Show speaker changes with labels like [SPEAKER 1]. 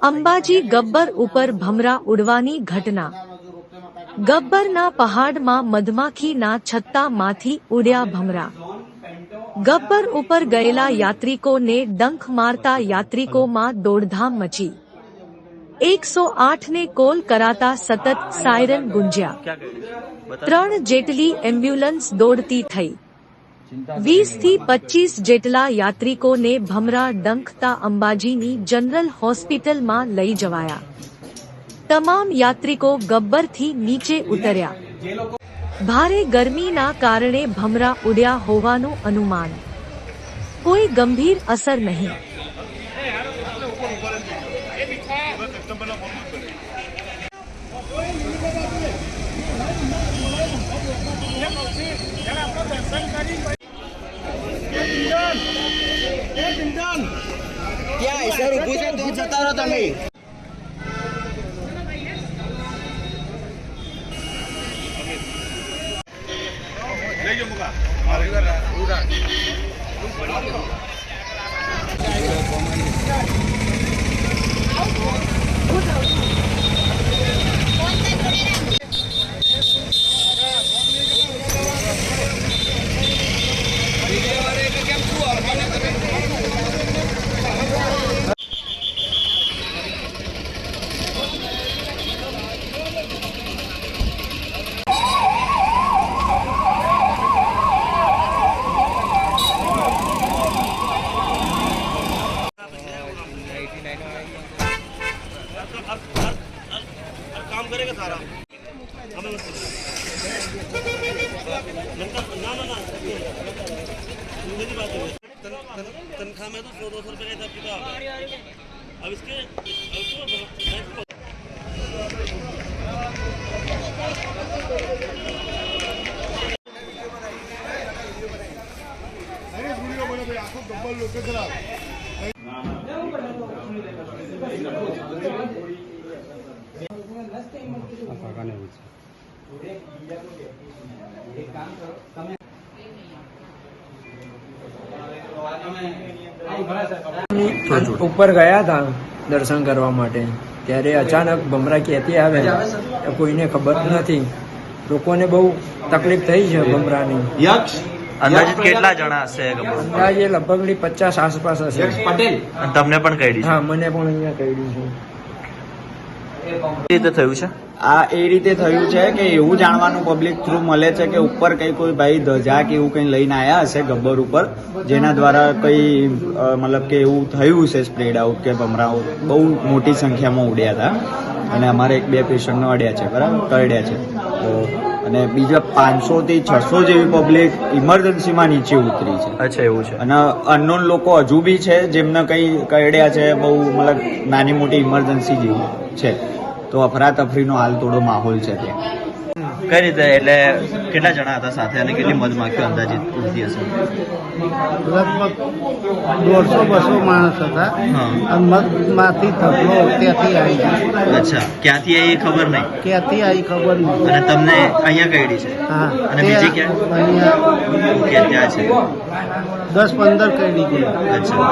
[SPEAKER 1] અંબાજી ગબ્બર ઉપર ભમરા ઉડવાની ઘટના। ગબ્બરના પહાડમાં મધમાખીના છત્તામાંથી ઉડ્યા ભમરા। ગબ્બર ઉપર ગયેલા યાત્રિકોને ડંખ મારતા યાત્રિકોમાં દોડધામ મચી। 108 ને કોલ કરાતા સતત સાયરન ગુંજ્યા। 3 જેટલી એમ્બ્યુલન્સ દોડતી થઈ। 20 થી 25 જેટલા યાત્રિકોને ભમરા ડંખતા અંબાજીની જનરલ હોસ્પિટલમાં લઈ જવાયા। તમામ યાત્રિકો ગબ્બરથી નીચે ઉતર્યા। ભારે ગરમીના કારણે ભમરા ઉડ્યા હોવાનું અનુમાન। કોઈ ગંભીર અસર નહીં।
[SPEAKER 2] क्या सर ऊભું છે તો જતા રહો તમે। काम करेगा सारा हमें तनख्वाह में तो 100-200 रुपये का पिता। अब इसके
[SPEAKER 3] ऊपर गया था दर्शन करवा माटे त्यारे अचानक भमरा क्यांथी आवे कोईने खबर नहीं। लोकोने बहु तकलीफ थई छे भमरानी।
[SPEAKER 2] यक्ष
[SPEAKER 4] अंदाजे કેટલા જણા હશે?
[SPEAKER 3] अंदाजे लगभग 50 आसपास हशे।
[SPEAKER 2] पटेल
[SPEAKER 4] તમને પણ કઈડી છે?
[SPEAKER 3] हाँ, મને પણ અહીંયા કઈડી છે।
[SPEAKER 4] રીતે થયું છે
[SPEAKER 2] આ એ રીતે થયું છે કે એવું જાણવાનું પબ્લિક થ્રુ મળે છે કે ઉપર કોઈ ભાઈ ધજા કે એવું કંઈ લઈને આવ્યા હશે ગબ્બર ઉપર, જેના દ્વારા કઈ મતલબ કે એવું થયું છે સ્પ્રેડ આઉટ કે ભમરાઓ બહુ મોટી સંખ્યામાં ઉડ્યા હતા અને અમારે 1-2 પેશન્ટને અડ્યા છે, બરાબર, કરડ્યા છે। તો અને બીજા 500 થી 600 જેવી પબ્લિક ઇમરજન્સીમાં નીચે ઉતરી છે।
[SPEAKER 4] અચ્છા, એવું છે।
[SPEAKER 2] અને અનનોન લોકો હજુ બી છે જેમને કંઈ કરડ્યા છે, બહુ મતલબ નાની મોટી ઇમરજન્સી જેવું છે। તો અફરાતફરીનો હાલ થોડો માહોલ છે ત્યાં।
[SPEAKER 4] કઈ રીતે, એટલે કેટલા જણા હતા સાથે અને કેટલી મધમાખીઓ અંદાજિત ઉડતી હશે?
[SPEAKER 5] લગભગ 150-200 માણસ હતા અને મધમાંથી થકલો ત્યાંથી આવી ગયો।
[SPEAKER 4] અચ્છા, ક્યાંથી આવી ખબર નહીં?
[SPEAKER 5] ક્યાંથી આવી ખબર નહીં।
[SPEAKER 4] અને તમને અહીંયા કઈડી છે?
[SPEAKER 5] હા,
[SPEAKER 4] અને બીજી ક્યાં?
[SPEAKER 5] અહીંયા
[SPEAKER 4] ઓકે, ત્યાં છે।
[SPEAKER 5] 10-15 કઈડી ગઈ।
[SPEAKER 4] અચ્છા।